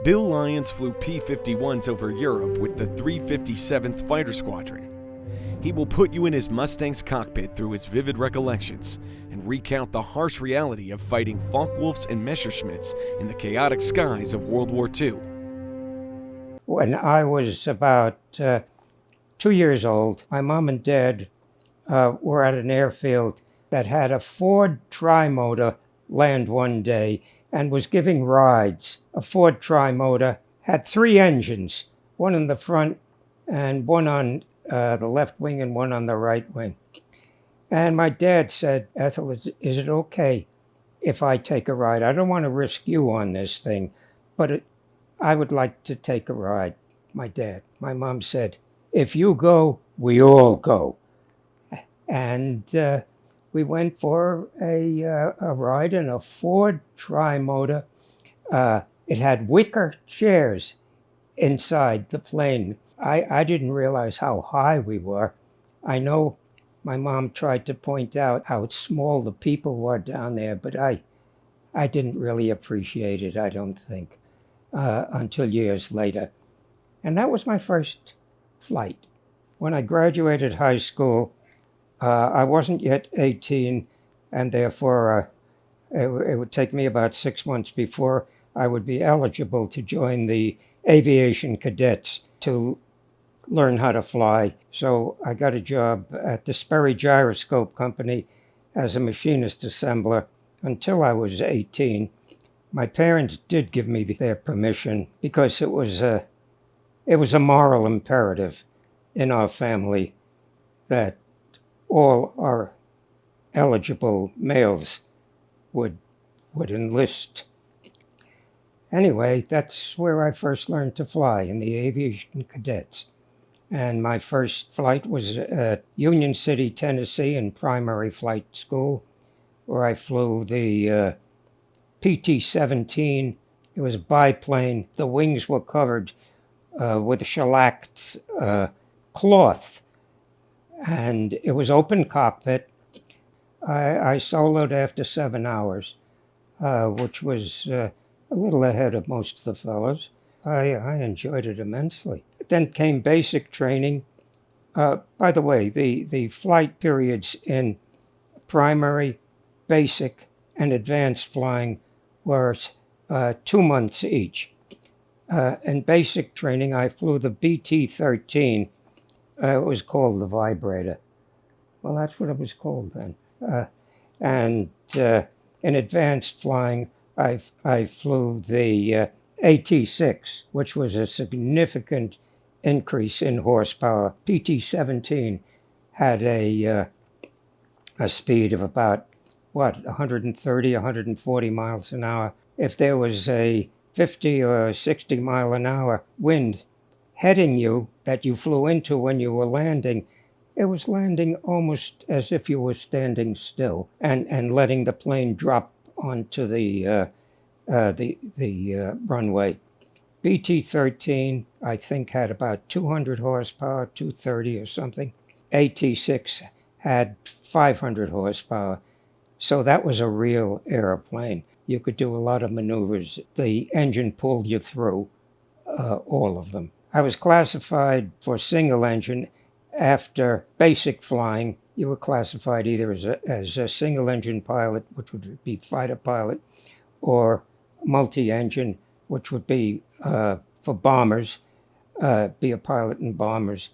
Bill Lyons flew P-51s over Europe with the 357th Fighter Squadron. He will put you in his Mustang's cockpit through his vivid recollections and recount the harsh reality of fighting Focke-Wulfs and Messerschmitts in the chaotic skies of World War II. When I was about 2 years old, my mom and dad were at an airfield that had a Ford Tri-Motor land one day and was giving rides. A Ford Tri-Motor had 3 engines, one in the front and one on the left wing and one on the right wing. And my dad said, "Ethel, is it okay if I take a ride? I don't want to risk you on this thing, but I would like to take a ride." My dad. My mom said, "If you go, we all go." And we went for a ride in a Ford Tri-Motor. It had wicker chairs inside the plane. I didn't realize how high we were. I know my mom tried to point out how small the people were down there, but I didn't really appreciate it, I don't think, until years later. And that was my first flight. When I graduated high school, I wasn't yet 18, and therefore it would take me about 6 months before I would be eligible to join the aviation cadets to learn how to fly. So I got a job at the Sperry Gyroscope Company as a machinist assembler until I was 18. My parents did give me their permission because it was a moral imperative in our family that all our eligible males would enlist. Anyway, that's where I first learned to fly, in the aviation cadets. And my first flight was at Union City, Tennessee, in primary flight school, where I flew the PT-17. It was a biplane. The wings were covered with shellacked cloth, and it was open cockpit. I soloed after 7 hours, which was a little ahead of most of the fellows. I enjoyed it immensely. Then came basic training. By the way, the flight periods in primary, basic, and advanced flying were 2 months each. In basic training, I flew the BT-13. It was called the Vibrator. Well, that's what it was called then. And in advanced flying, I flew the AT-6, which was a significant increase in horsepower. PT-17 had a speed of about, 130, 140 miles an hour. If there was a 50 or 60 mile an hour wind heading you that you flew into when you were landing, it was landing almost as if you were standing still and letting the plane drop onto the runway. BT-13, I think, had about 200 horsepower, 230 or something. AT-6 had 500 horsepower. So that was a real airplane. You could do a lot of maneuvers. The engine pulled you through all of them. I was classified for single engine. After basic flying, you were classified either as a single engine pilot, which would be fighter pilot, or multi-engine, which would be for bombers, be a pilot in bombers.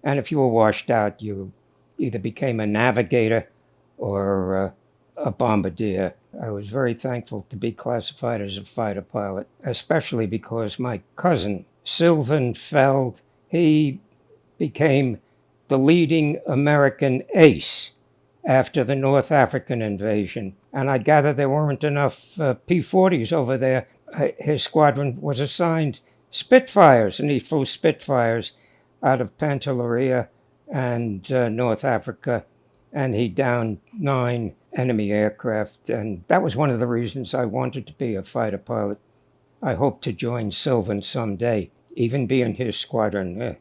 And if you were washed out, you either became a navigator or a bombardier. I was very thankful to be classified as a fighter pilot, especially because my cousin, Sylvan Feld, he became the leading American ace after the North African invasion. And I gather there weren't enough P-40s over there. His squadron was assigned Spitfires, and he flew Spitfires out of Pantelleria and North Africa, and he downed 9 enemy aircraft. And that was one of the reasons I wanted to be a fighter pilot. I hope to join Sylvan someday, even be in his squadron. It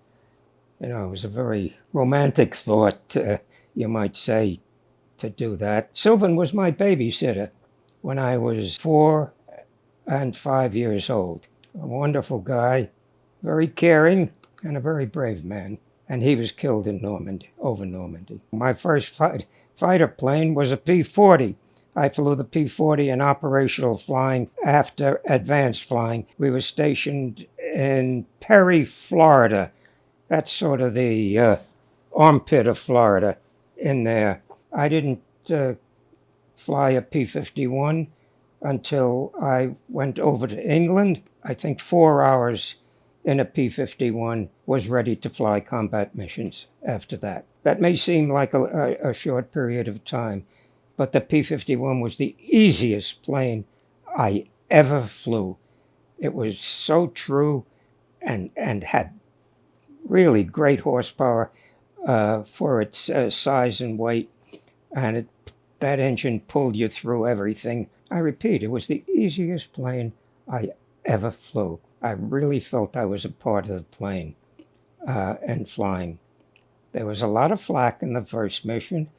was a very romantic thought, you might say, to do that. Sylvan was my babysitter when I was 4 and 5 years old. a wonderful guy, very caring, and a very brave man. And he was killed in Normandy, over Normandy. My first fighter plane was a P-40. I flew the P-40 in operational flying after advanced flying. We were stationed in Perry, Florida. That's sort of the armpit of Florida in there. I didn't fly a P-51 until I went over to England. I think 4 hours in a P-51 was ready to fly combat missions after that. That may seem like a short period of time, but the P-51 was the easiest plane I ever flew. It was so true and had really great horsepower for its size and weight, and that engine pulled you through everything. I repeat, it was the easiest plane I ever flew. I really felt I was a part of the plane and flying. There was a lot of flak in the first mission.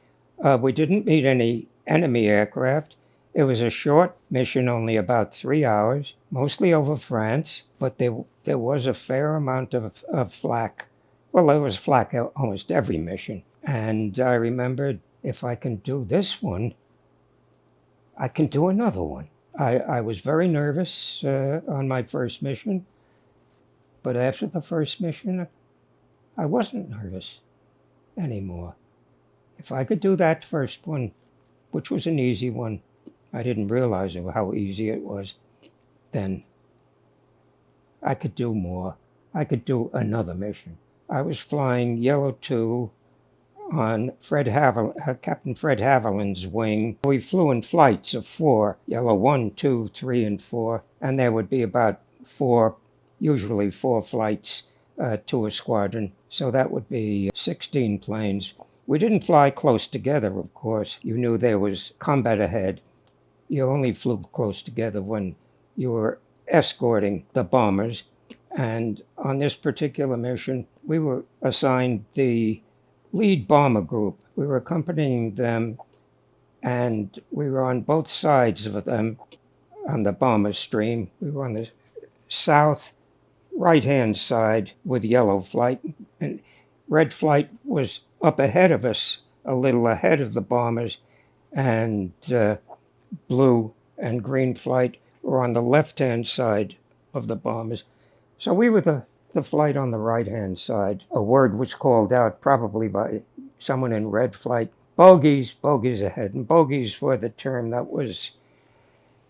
We didn't meet any enemy aircraft. It was a short mission, only about 3 hours, mostly over France, but there was a fair amount of flak. Well, there was flak almost every mission. And I remembered, if I can do this one, I can do another one. I was very nervous on my first mission, but after the first mission, I wasn't nervous anymore. If I could do that first one, which was an easy one, I didn't realize how easy it was, then I could do more. I could do another mission. I was flying Yellow 2 on Captain Fred Haviland's wing. We flew in flights of 4, Yellow 1, 2, 3, and 4, and there would be about 4, usually 4 flights to a squadron, so that would be 16 planes. We didn't fly close together, of course. You knew there was combat ahead. You only flew close together when you were escorting the bombers, and on this particular mission, we were assigned the lead bomber group. We were accompanying them, and we were on both sides of them on the bomber stream. We were on the south right-hand side with yellow flight, and red flight was up ahead of us, a little ahead of the bombers, and blue and green flight were on the left-hand side of the bombers. So we were the flight on the right-hand side. A word was called out, probably by someone in red flight, bogies, bogies ahead. And bogies were the term that was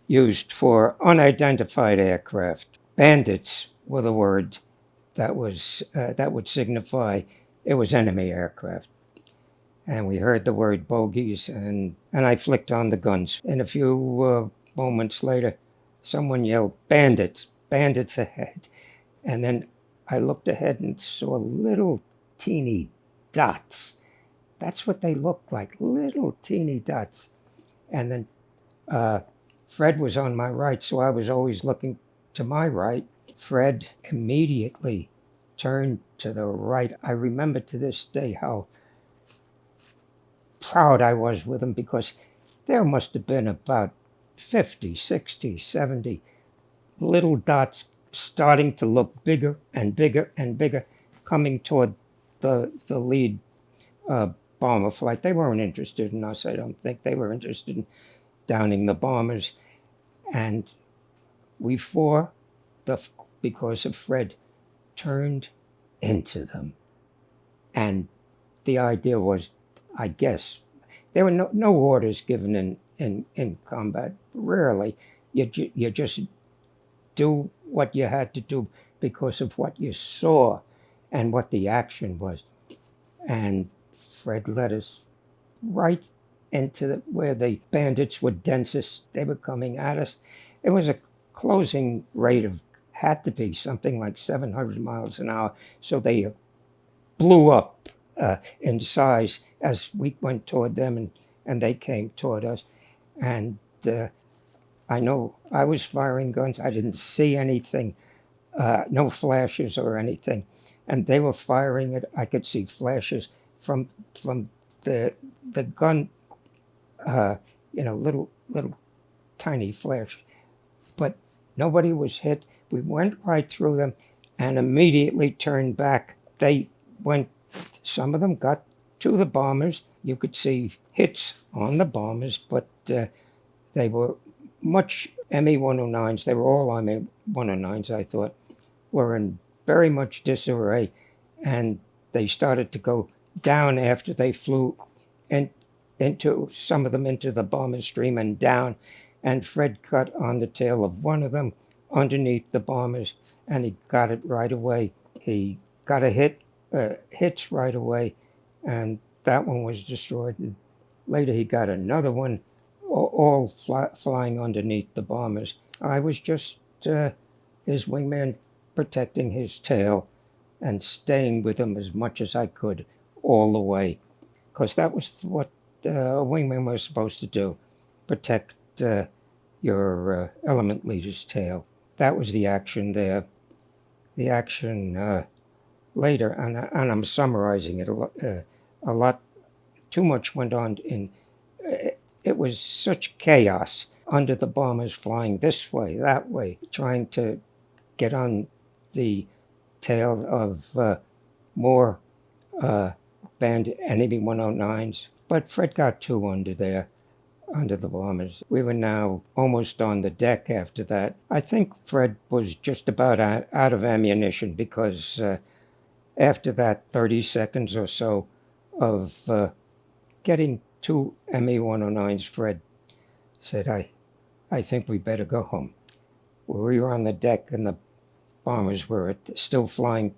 used for unidentified aircraft. Bandits were the word that would signify it was enemy aircraft. And we heard the word bogies, and I flicked on the guns. And a few moments later, someone yelled, bandits, bandits ahead. And then I looked ahead and saw little teeny dots. That's what they looked like, little teeny dots. And then Fred was on my right, so I was always looking to my right. Fred immediately turned to the right. I remember to this day how proud I was with him, because there must have been about 50, 60, 70 little dots starting to look bigger and bigger and bigger, coming toward the lead bomber flight. They weren't interested in us. I don't think they were interested in downing the bombers. And we four, because of Fred, turned into them. And the idea was, I guess, there were no orders given in combat. Rarely. You just do what you had to do because of what you saw and what the action was. And Fred led us right into where the bandits were densest. They were coming at us. It was a closing rate of, had to be something like 700 miles an hour. So they blew up in size as we went toward them, and they came toward us. And I know I was firing guns. I didn't see anything, no flashes or anything. And they were firing it. I could see flashes from the gun, little tiny flash. But nobody was hit. We went right through them and immediately turned back. Some of them got to the bombers. You could see hits on the bombers, but they were much Me-109s. They were all Me-109s, I thought, were in very much disarray. And they started to go down after they flew into some of them into the bomber stream and down. And Fred got on the tail of one of them underneath the bombers, and he got it right away. He got hits right away, and that one was destroyed. And later he got another one, all flying underneath the bombers. I was just his wingman, protecting his tail and staying with him as much as I could all the way, because that was what a wingman was supposed to do, protect your element leader's tail. That was the action there. The action later, and I'm summarizing it a lot. Too much went on it was such chaos under the bombers, flying this way, that way, trying to get on the tail of more banned enemy 109s. But Fred got two under there, under the bombers. We were now almost on the deck after that. I think Fred was just about out of ammunition, because after that 30 seconds or so of getting two Me-109s, Fred said, I think we better go home. We were on the deck and the bombers were still flying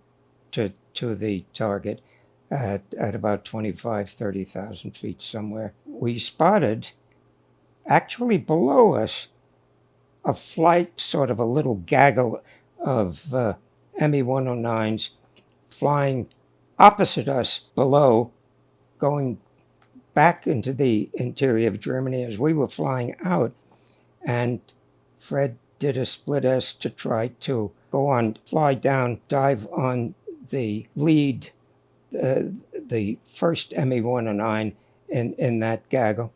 to the target at about 30,000 feet somewhere. We spotted, actually below us, a flight, sort of a little gaggle of Me-109s flying opposite us below, going back into the interior of Germany as we were flying out. And Fred did a split S to try to go on, fly down, dive on the lead, the first Me-109 in that gaggle.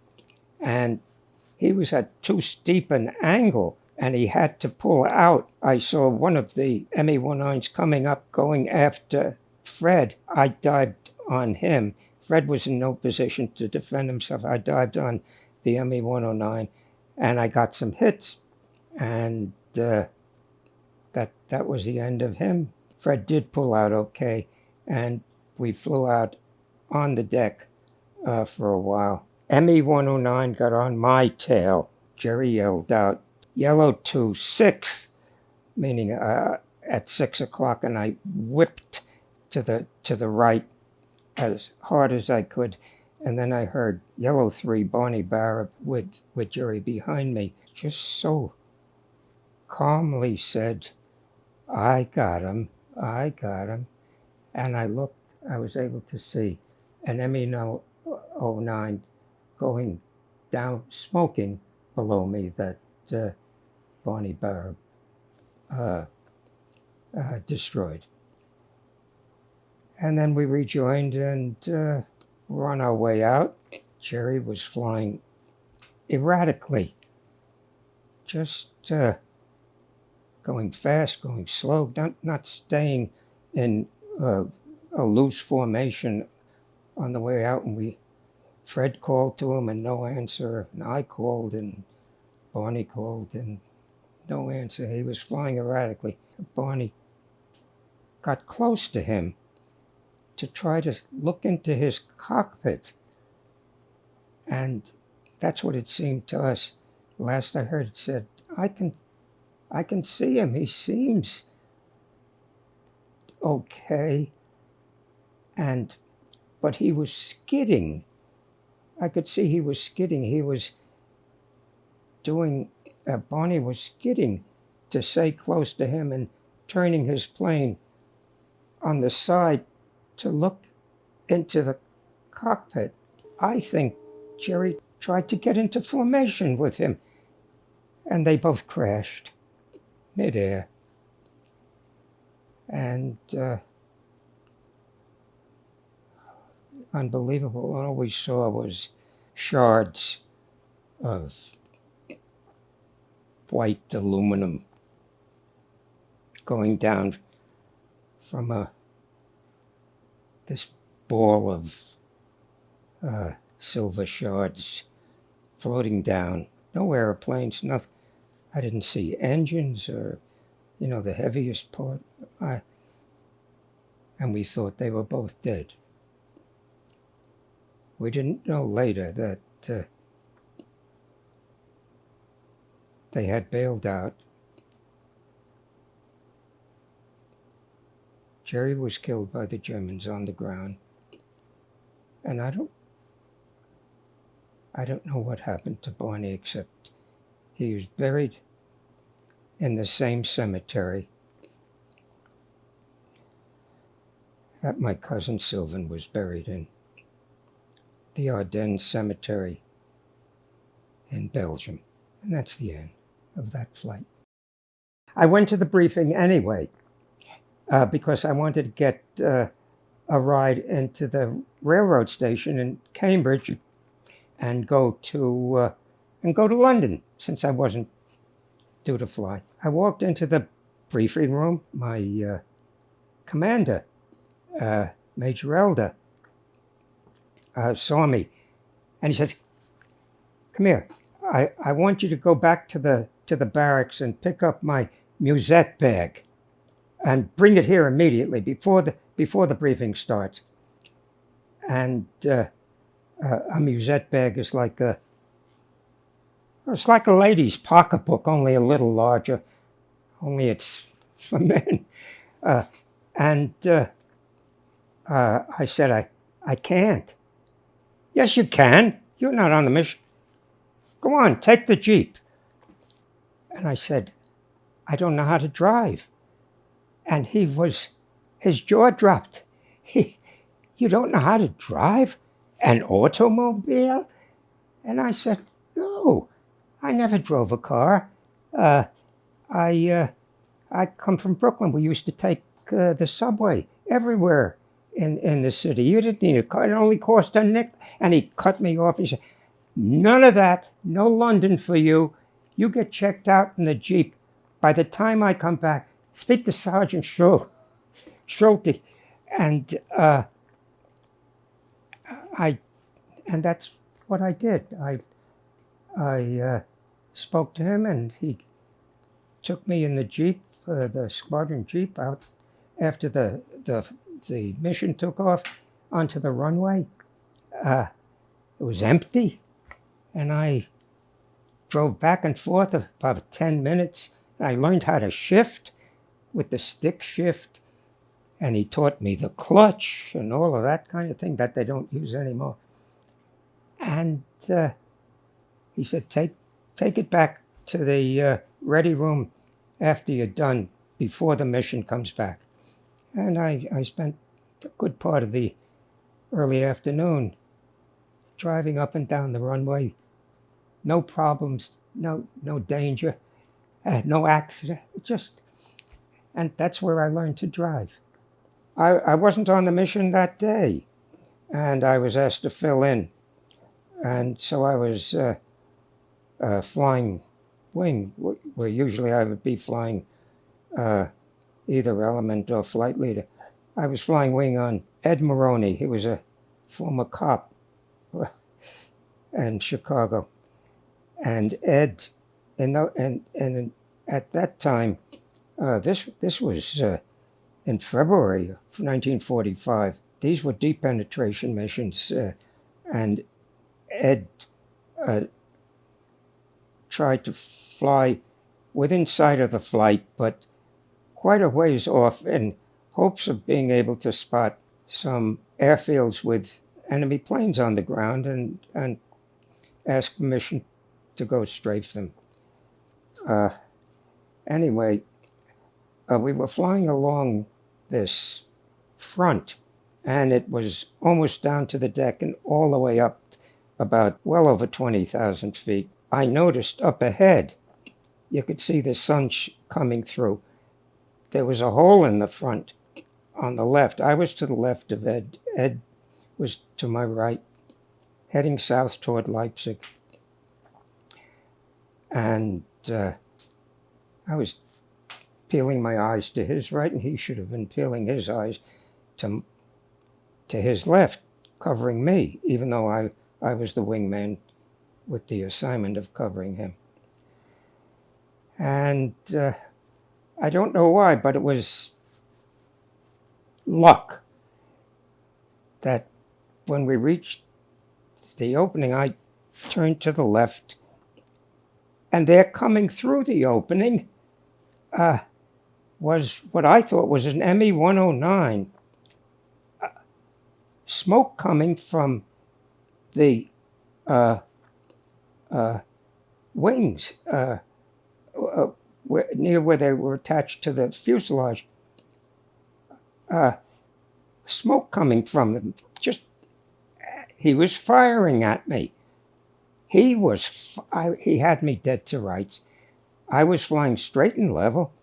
And he was at too steep an angle, and he had to pull out. I saw one of the Me-109s coming up, going after Fred. I dived on him. Fred was in no position to defend himself. I dived on the Me-109, and I got some hits, and that was the end of him. Fred did pull out okay, and we flew out on the deck for a while. Me-109 got on my tail. Jerry yelled out, "Yellow 2-6," meaning at 6 o'clock, and I whipped to the right as hard as I could, and then I heard Yellow 3, Barney Barab, with Jerry behind me, just so calmly said, I got him. And I looked, I was able to see an Me-09 going down, smoking below me, that Barney Barab destroyed. And then we rejoined, and we're on our way out. Jerry was flying erratically, just going fast, going slow, not staying in a loose formation on the way out. And Fred called to him and no answer, and I called and Barney called and no answer. He was flying erratically. Barney got close to him to try to look into his cockpit, and that's what it seemed to us. Last I heard, it said, I can see him. He seems okay. But he was skidding. I could see he was skidding. He was Barney was skidding to stay close to him and turning his plane on the side to look into the cockpit. I think Jerry tried to get into formation with him, and they both crashed midair. And unbelievable. All we saw was shards of white aluminum going down from this ball of silver shards floating down. No airplanes, nothing. I didn't see engines or, the heaviest part. And we thought they were both dead. We didn't know later that they had bailed out. Jerry was killed by the Germans on the ground. And I don't know what happened to Barney, except he was buried in the same cemetery that my cousin Sylvan was buried in, the Ardennes Cemetery in Belgium. And that's the end of that flight. I went to the briefing anyway, because I wanted to get a ride into the railroad station in Cambridge and go to London, since I wasn't due to fly. I walked into the briefing room. My commander, Major Elder, saw me, and he said, "Come here. I want you to go back to the barracks and pick up my musette bag, and bring it here immediately before the briefing starts." And a musette bag is it's like a lady's pocketbook, only a little larger. Only it's for men. And I said, I can't. "Yes, you can. You're not on the mission. Go on, take the Jeep." And I said, "I don't know how to drive." And his jaw dropped. "You don't know how to drive an automobile?" And I said, "No, I never drove a car. I come from Brooklyn. We used to take the subway everywhere in the city. You didn't need a car. It only cost a nickel." And he cut me off. He said, "None of that. No London for you. You get checked out in the Jeep. By the time I come back, speak to Sergeant Schulte." And and that's what I did. I spoke to him, and he took me in the Jeep, the squadron Jeep, out after the mission took off onto the runway. It was empty, and I drove back and forth about 10 minutes. I learned how to shift with the stick shift, and he taught me the clutch and all of that kind of thing that they don't use anymore. And he said, take it back to the ready room after you're done, before the mission comes back. And I spent a good part of the early afternoon driving up and down the runway. No problems, no danger, no accident. And that's where I learned to drive. I wasn't on the mission that day, and I was asked to fill in. And so I was flying wing, where usually I would be flying either element or flight leader. I was flying wing on Ed Maroney. He was a former cop in Chicago. And Ed, and at that time, this was in February of 1945. These were deep penetration missions, and Ed tried to fly within sight of the flight, but quite a ways off, in hopes of being able to spot some airfields with enemy planes on the ground and ask permission to go strafe them. Anyway, we were flying along this front, and it was almost down to the deck and all the way up about well over 20,000 feet. I noticed up ahead, you could see the sun coming through. There was a hole in the front on the left. I was to the left of Ed. Ed was to my right, heading south toward Leipzig. And I was peeling my eyes to his right, and he should have been peeling his eyes to his left, covering me, even though I was the wingman with the assignment of covering him. And I don't know why, but it was luck that when we reached the opening, I turned to the left, and there coming through the opening was what I thought was an ME-109. Smoke coming from the wings near where they were attached to the fuselage. Smoke coming from them. He was firing at me. He had me dead to rights. I was flying straight and level.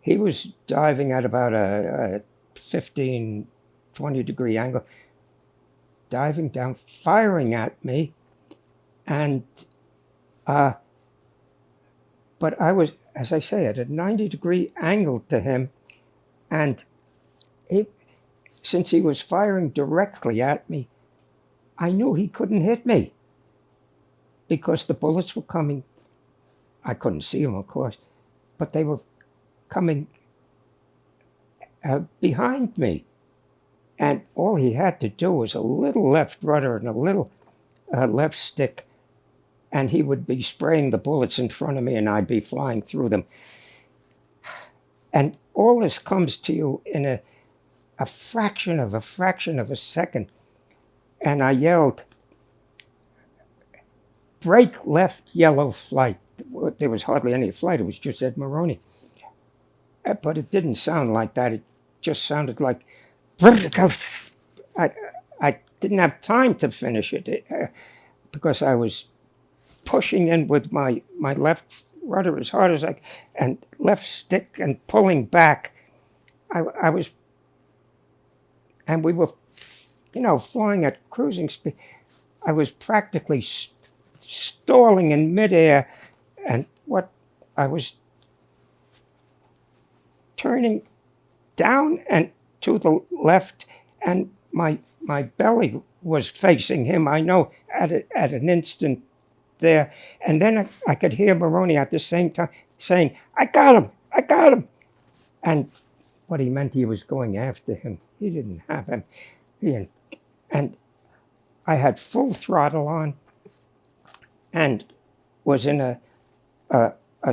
He was diving at about a 15, 20 degree angle, diving down, firing at me. And, but I was, as I say, at a 90-degree angle to him. And since he was firing directly at me, I knew he couldn't hit me because the bullets were coming. I couldn't see them, of course, but they were coming behind me. And all he had to do was a little left rudder and a little left stick, and he would be spraying the bullets in front of me, and I'd be flying through them. And all this comes to you in a fraction of a second. And I yelled, "Break left yellow flight." There was hardly any flight. It was just Ed Maroney. But it didn't sound like that. It just sounded like, I didn't have time to finish it because I was pushing in with my left rudder as hard as I could, and left stick, and pulling back. I was, and we were, flying at cruising speed. I was practically stalling in midair, and I was turning down and to the left, and my belly was facing him, I know, at an instant there. And then I could hear Maroney at the same time saying, I got him. And what he meant, he was going after him. He didn't have him. And I had full throttle on and was in a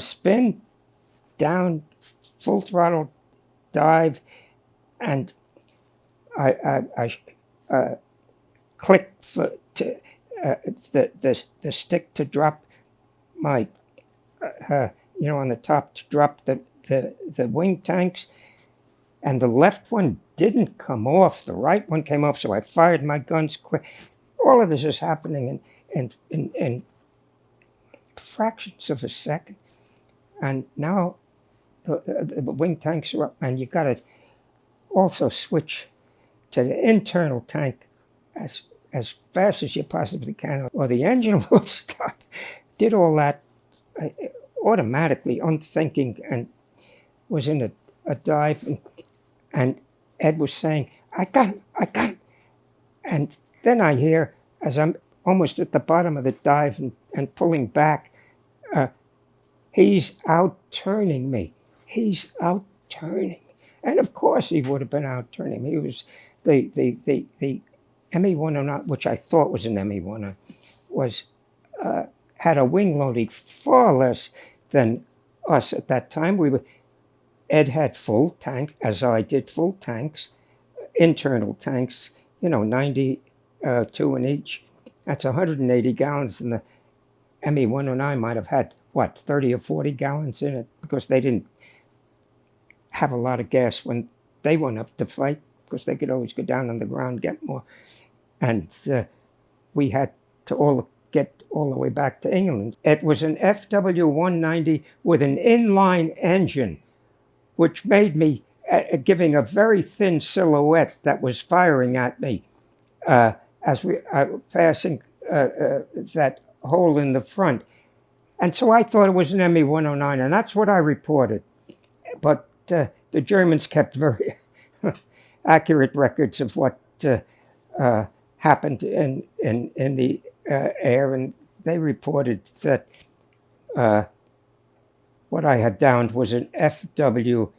spin down, full throttle dive, and I clicked the stick to drop my on the top, to drop the wing tanks, and the left one didn't come off. The right one came off, so I fired my guns quick. All of this is happening in fractions of a second, and now the wing tanks are up, and you got to also switch to the internal tank as fast as you possibly can, or the engine will stop. Did all that automatically, unthinking, and was in a dive, and Ed was saying, I got him. And then I hear, as I'm almost at the bottom of the dive and pulling back, he's out-turning me. He's out-turning. And of course he would have been out-turning me. He was the ME-109, which I thought was an ME-109, had a wing loading far less than us at that time. Ed had full tank, as I did, full tanks, internal tanks, 92 in each. That's 180 gallons, and the ME-109 might have had, 30 or 40 gallons in it, because they didn't have a lot of gas when they went up to fight, because they could always go down on the ground and get more. And we had to get all the way back to England. It was an FW-190 with an inline engine, which made me, giving a very thin silhouette that was firing at me as we passing that hole in the front. And so I thought it was an ME-109, and that's what I reported. But the Germans kept very accurate records of what happened in the air, and they reported that what I had downed was an FW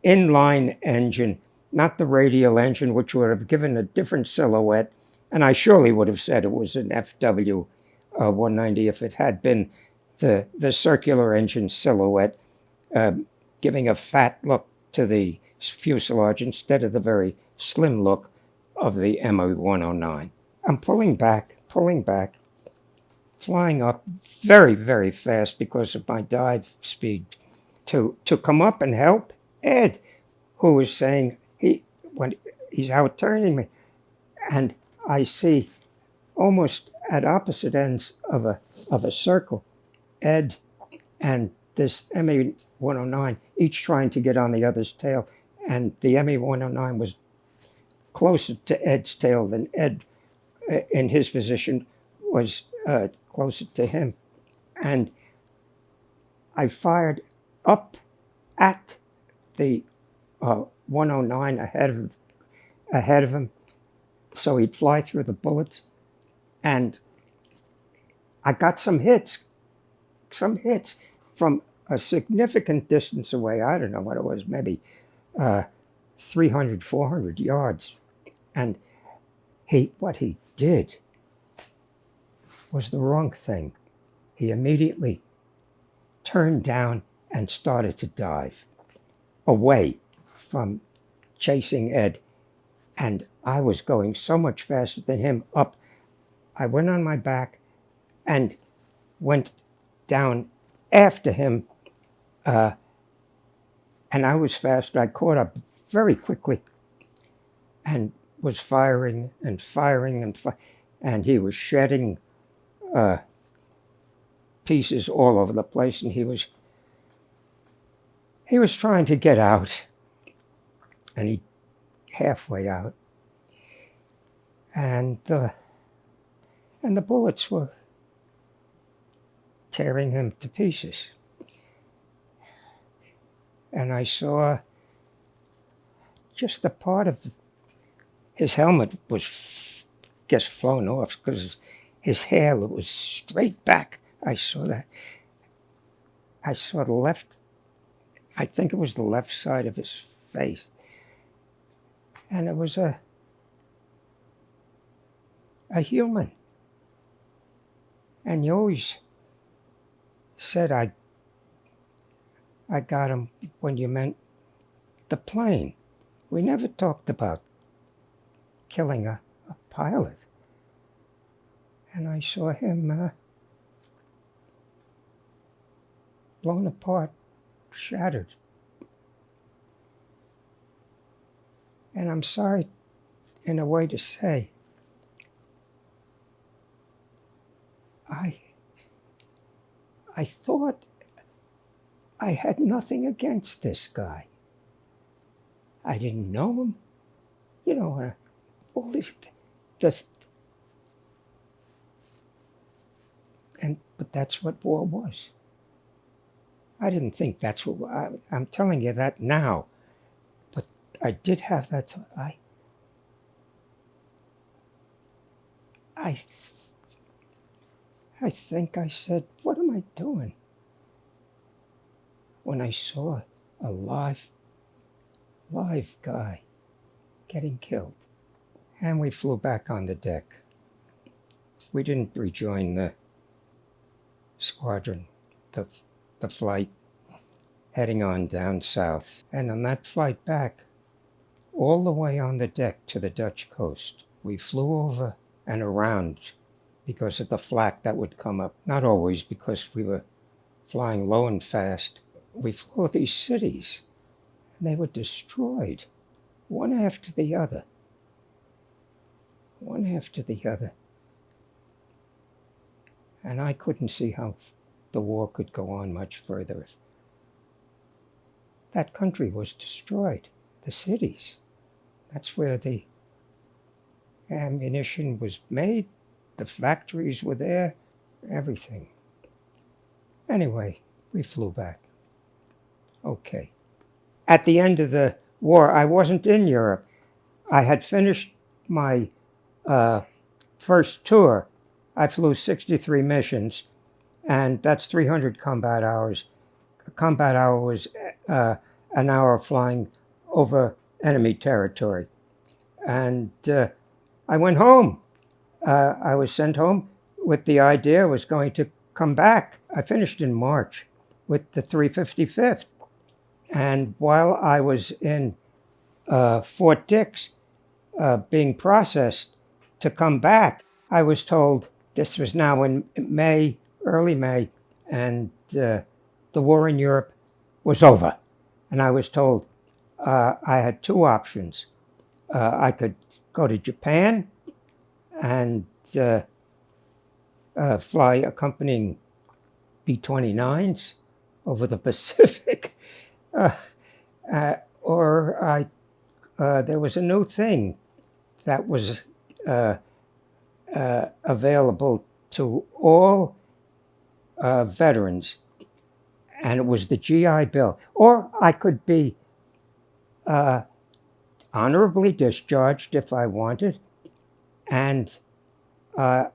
inline engine, not the radial engine, which would have given a different silhouette. And I surely would have said it was an FW 190 if it had been the circular engine silhouette, giving a fat look to the fuselage instead of the very slim look of the ME 109. I'm pulling back, flying up very, very fast because of my dive speed to come up and help Ed, who was saying when he's out turning me. And I see almost at opposite ends of a circle, Ed and this ME 109, each trying to get on the other's tail. And the ME 109 was closer to Ed's tail than Ed, in his position, was closer to him. And I fired up at the 109 ahead of him, so he'd fly through the bullets. And I got some hits from a significant distance away. I don't know what it was, maybe 300, 400 yards. And what he did was the wrong thing. He immediately turned down and started to dive away from chasing Ed. And I was going so much faster than him up. I went on my back and went down after him. And I was faster. I caught up very quickly and was firing, and he was shedding pieces all over the place, and he was trying to get out, and he halfway out, and the bullets were tearing him to pieces. And I saw just a part of his helmet was just flown off because his hair was straight back. I saw that. I saw the left, I think it was the left side of his face. And it was a human. And you always said I got him when you meant the plane. We never talked about killing a pilot. And I saw him blown apart, shattered. And I'm sorry in a way to say, I thought I had nothing against this guy. I didn't know him. You know, all this, but that's what war was. I didn't think that's what, I'm telling you that now, but I did have that, I think I said, what am I doing? When I saw a live guy getting killed. And we flew back on the deck. We didn't rejoin the squadron, the flight heading on down south. And on that flight back, all the way on the deck to the Dutch coast, we flew over and around because of the flak that would come up. Not always, because we were flying low and fast. We flew over these cities, and they were destroyed, one after the other. One after the other. And I couldn't see how the war could go on much further. That country was destroyed, the cities. That's where the ammunition was made, the factories were there, everything. Anyway, we flew back. Okay. at the end of the war, I wasn't in Europe. I had finished my first tour. I flew 63 missions, and that's 300 combat hours. A combat hour was an hour flying over enemy territory. And I went home. I was sent home with the idea I was going to come back. I finished in March with the 355th. And while I was in Fort Dix being processed to come back, I was told, this was now in May, early May, and the war in Europe was over. And I was told I had two options. I could go to Japan and fly accompanying B-29s over the Pacific, or there was a new thing that was available to all veterans, and it was the GI Bill. Or I could be honorably discharged if I wanted, and I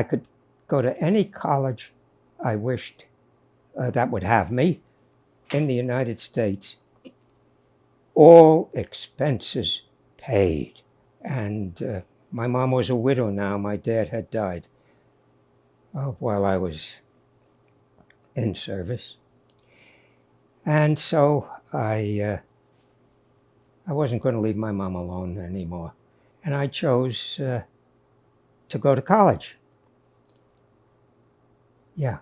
could go to any college I wished that would have me in the United States, all expenses paid. And my mom was a widow now. My dad had died while I was in service. And so I wasn't going to leave my mom alone anymore. And I chose to go to college. Yeah,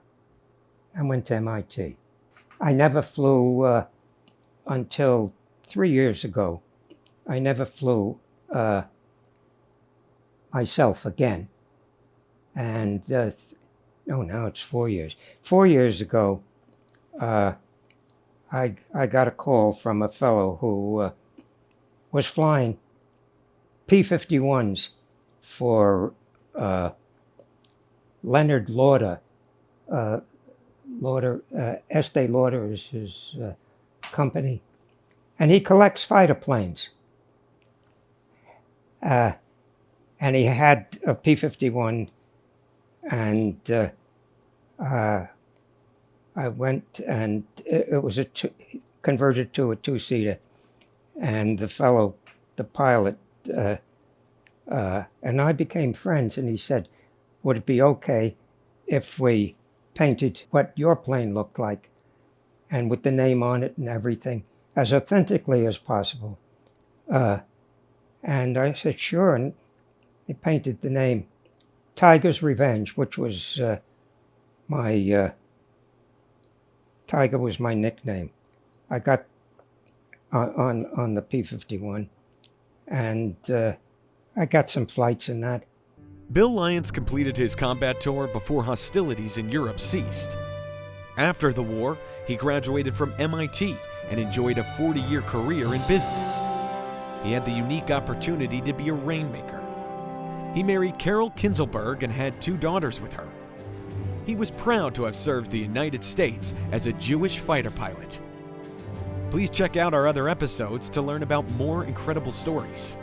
I went to MIT. I never flew until 3 years ago. I never flew myself again. And now it's 4 years. 4 years ago, I got a call from a fellow who was flying P-51s for Leonard Lauder. Estee Lauder is his company, and he collects fighter planes. And he had a P-51, and I went, and it was converted to a two-seater, and the pilot, and I became friends, and he said, would it be okay if we painted what your plane looked like, and with the name on it and everything, as authentically as possible? And I said, sure, and they painted the name Tiger's Revenge, which was Tiger was my nickname. I got on the P-51, and I got some flights in that. Bill Lyons completed his combat tour before hostilities in Europe ceased. After the war, he graduated from MIT and enjoyed a 40-year career in business. He had the unique opportunity to be a rainmaker. He married Carol Kinzelberg and had 2 daughters with her. He was proud to have served the United States as a Jewish fighter pilot. Please check out our other episodes to learn about more incredible stories.